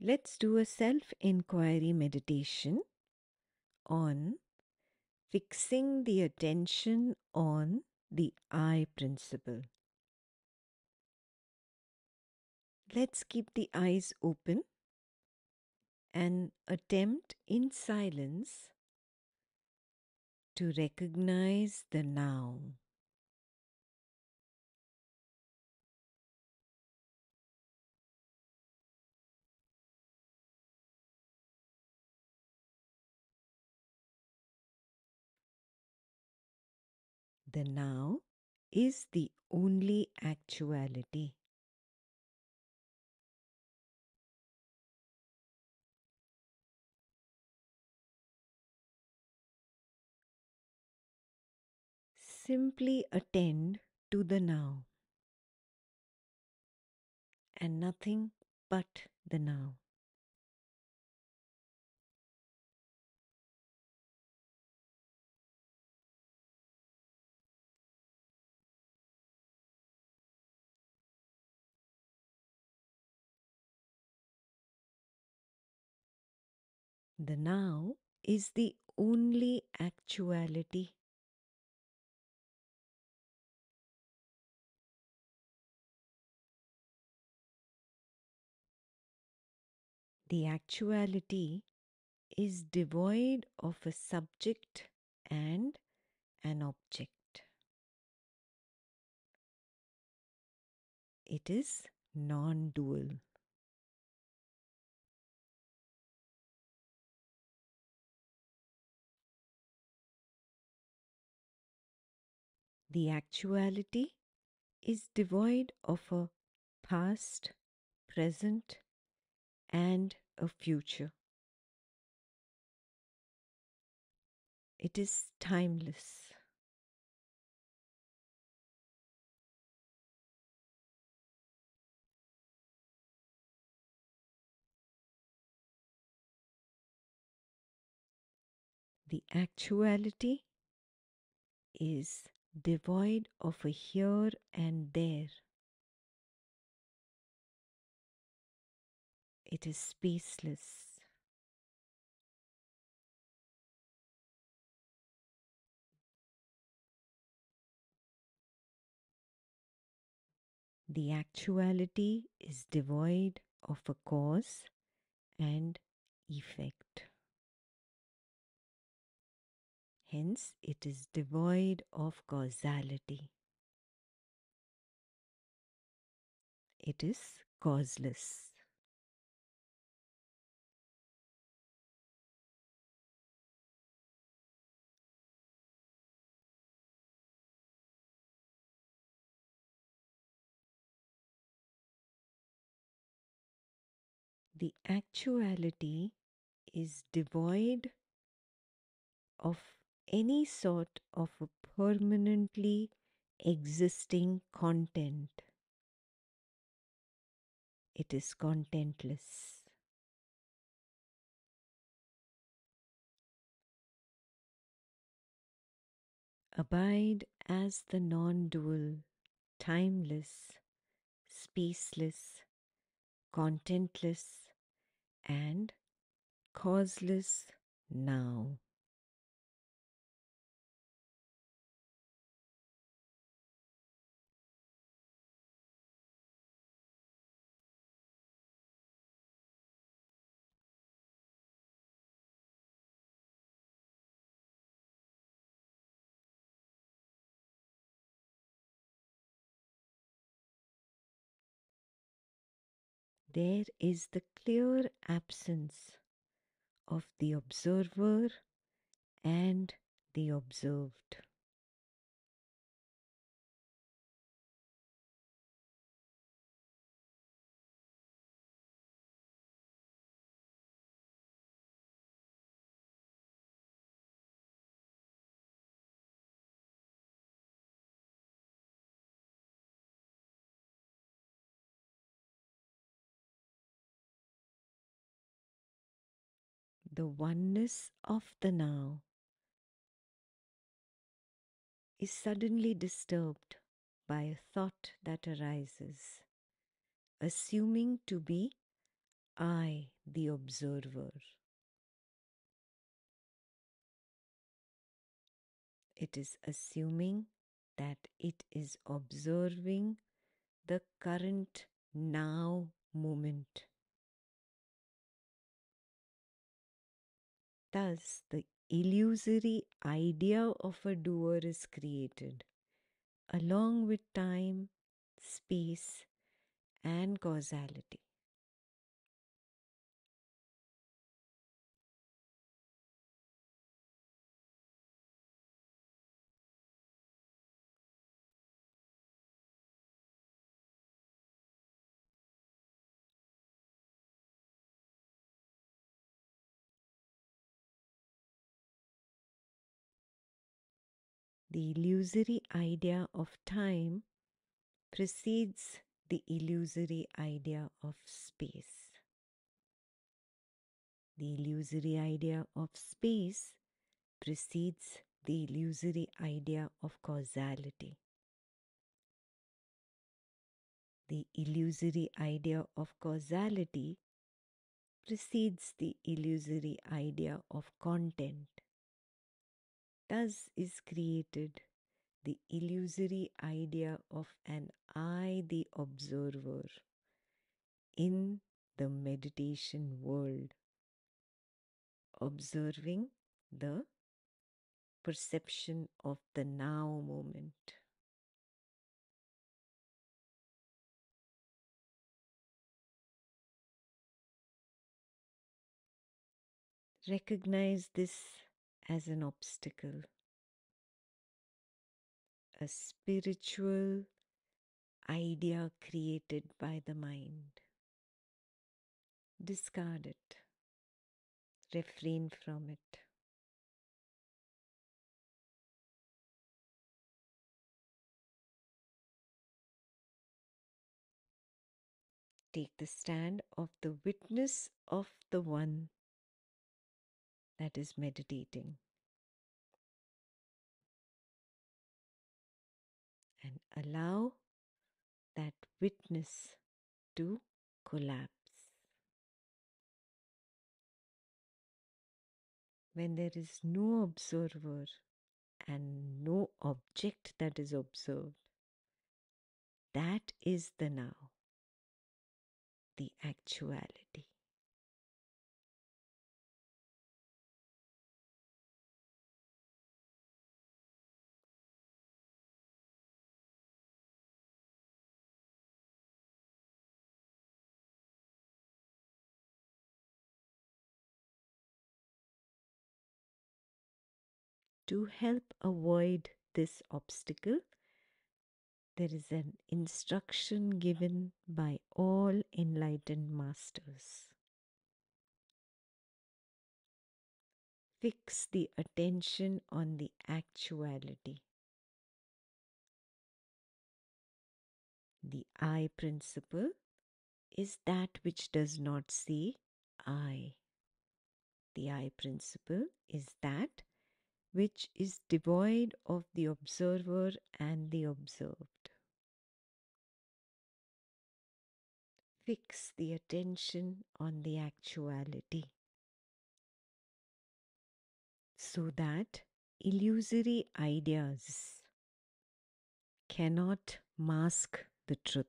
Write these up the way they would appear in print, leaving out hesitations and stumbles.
Let's do a self-inquiry meditation on fixing the attention on the I principle. Let's keep the eyes open and attempt in silence to recognize the now. The now is the only actuality. Simply attend to the now and nothing but the now. The now is the only actuality. The actuality is devoid of a subject and an object. It is non-dual. The actuality is devoid of a past, present, and a future. It is timeless. The actuality is devoid of a here and there. It is spaceless. The actuality is devoid of a cause and effect. Hence, it is devoid of causality. It is causeless. The actuality is devoid of any sort of a permanently existing content. It is contentless. Abide as the non-dual, timeless, spaceless, contentless, and causeless now. There is the clear absence of the observer and the observed. The oneness of the now is suddenly disturbed by a thought that arises, assuming to be I the observer. It is assuming that it is observing the current now moment. Thus, the illusory idea of a doer is created, along with time, space, and causality. The illusory idea of time precedes the illusory idea of space. The illusory idea of space precedes the illusory idea of causality. The illusory idea of causality precedes the illusory idea of content. Thus is created the illusory idea of an I, the observer, in the meditation world, observing the perception of the now moment. Recognize this as an obstacle, a spiritual idea created by the mind. Discard it, refrain from it. Take the stand of the witness of the one that is meditating and allow that witness to collapse. When there is no observer and no object that is observed, that is the now, the actuality. To help avoid this obstacle, there is an instruction given by all enlightened masters. Fix the attention on the actuality. The I principle is that which does not say I. The I principle is that which is devoid of the observer and the observed. Fix the attention on the actuality so that illusory ideas cannot mask the truth.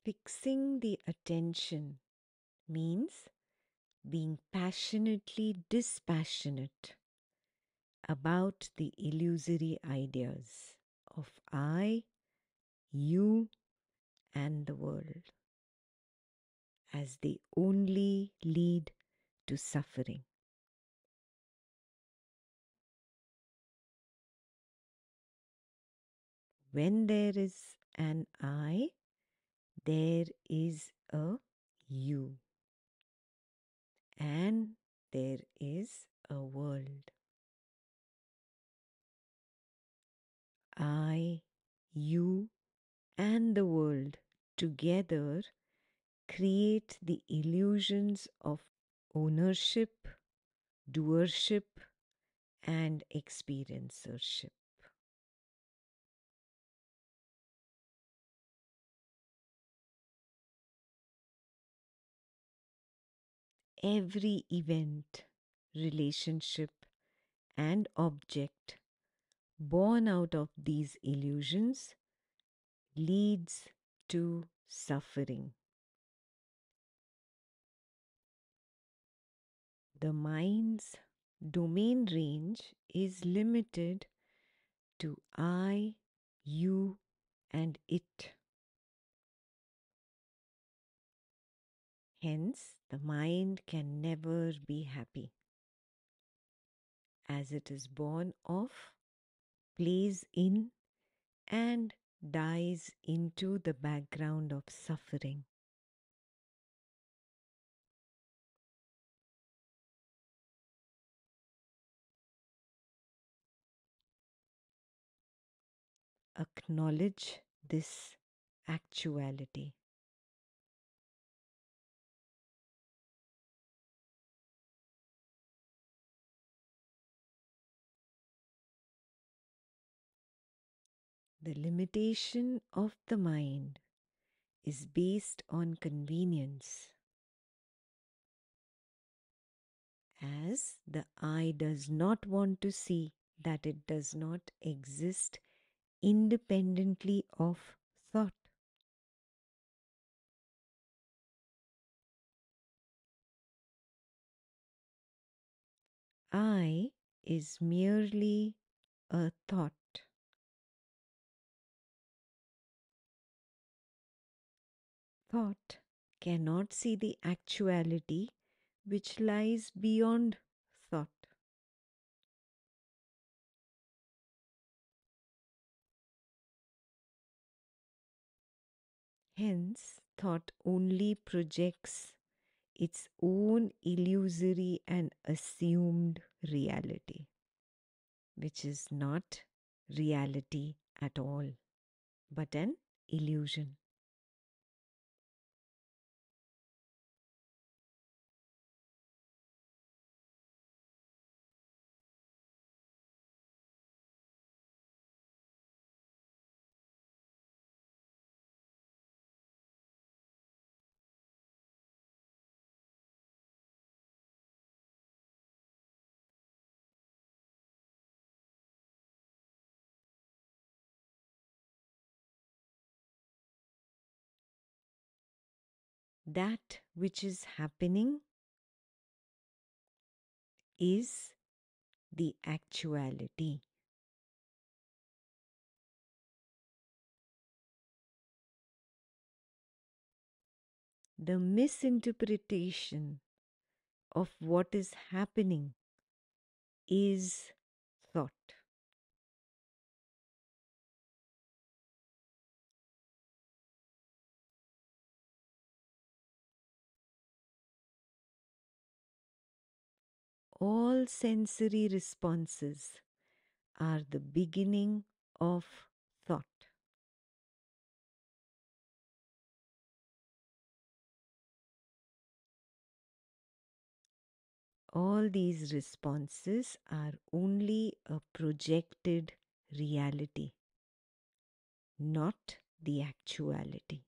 Fixing the attention means being passionately dispassionate about the illusory ideas of I, you, and the world, as they only lead to suffering. When there is an I, there is a you, and there is a world. I, you, and the world together create the illusions of ownership, doership, and experiencership. Every event, relationship, and object born out of these illusions leads to suffering. The mind's domain range is limited to I, you, and it. Hence, the mind can never be happy, as it is born of, plays in, and dies into the background of suffering. Acknowledge this actuality. The limitation of the mind is based on convenience, as the eye does not want to see that it does not exist independently of thought. I is merely a thought. Thought cannot see the actuality which lies beyond thought. Hence, thought only projects its own illusory and assumed reality, which is not reality at all, but an illusion. That which is happening is the actuality. The misinterpretation of what is happening is thought. All sensory responses are the beginning of thought. All these responses are only a projected reality, not the actuality.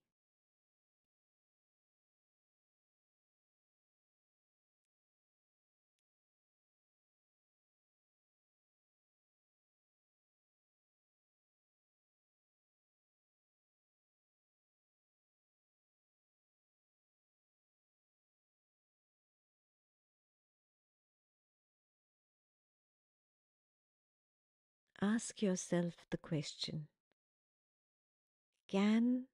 Ask yourself the question, can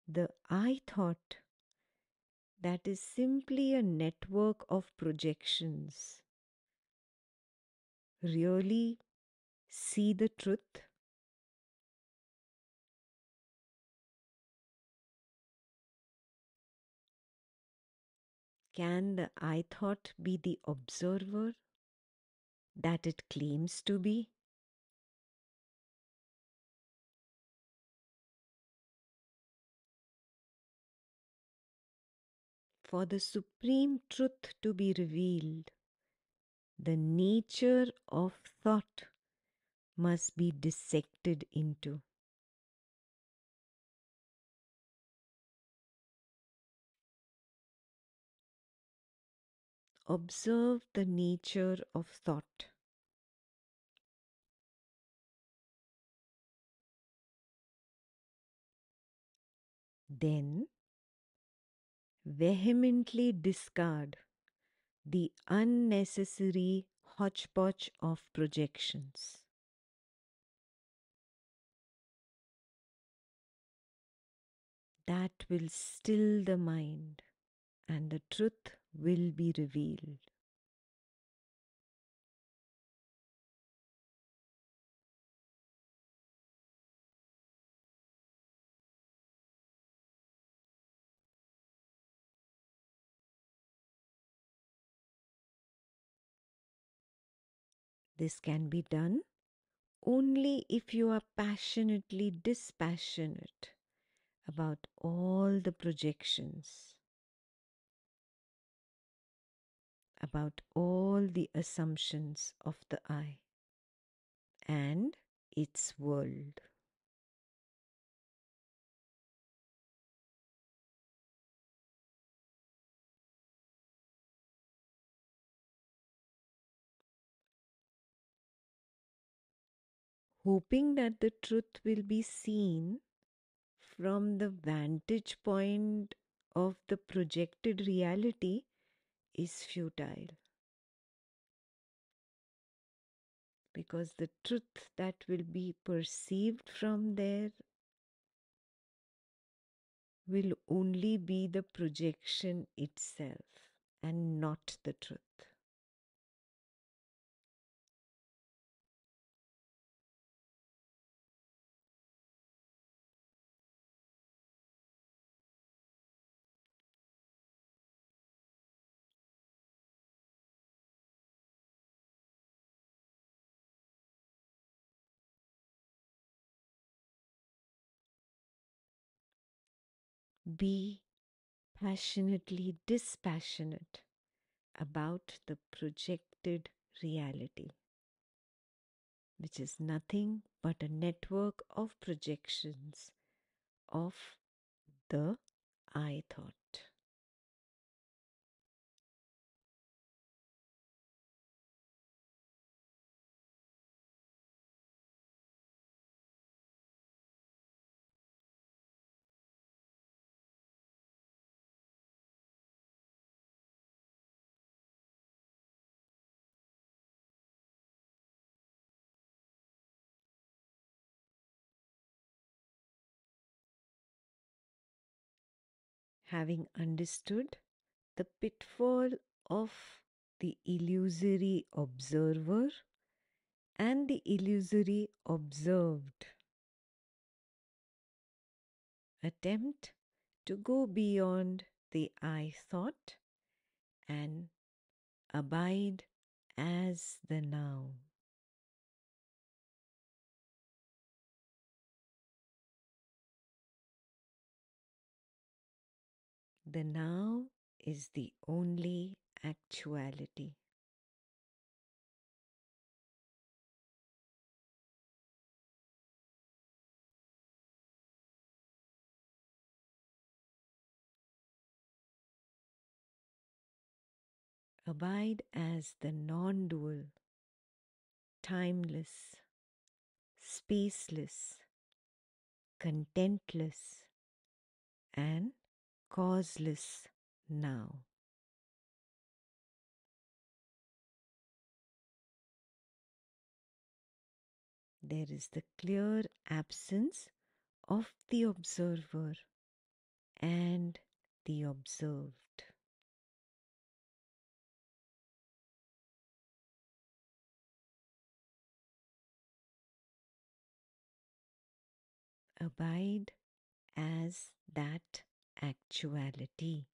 the I thought, that is simply a network of projections, really see the truth? Can the I thought be the observer that it claims to be? For the supreme truth to be revealed, the nature of thought must be dissected into. Observe the nature of thought. Then vehemently discard the unnecessary hodgepodge of projections. That will still the mind and the truth will be revealed. This can be done only if you are passionately dispassionate about all the projections, about all the assumptions of the I and its world. Hoping that the truth will be seen from the vantage point of the projected reality is futile. Because the truth that will be perceived from there will only be the projection itself and not the truth. Be passionately dispassionate about the projected reality, which is nothing but a network of projections of the I thought. Having understood the pitfall of the illusory observer and the illusory observed, attempt to go beyond the I thought and abide as the now. The now is the only actuality. Abide as the non dual, timeless, spaceless, contentless, and causeless now. There is the clear absence of the observer and the observed. Abide as that actuality.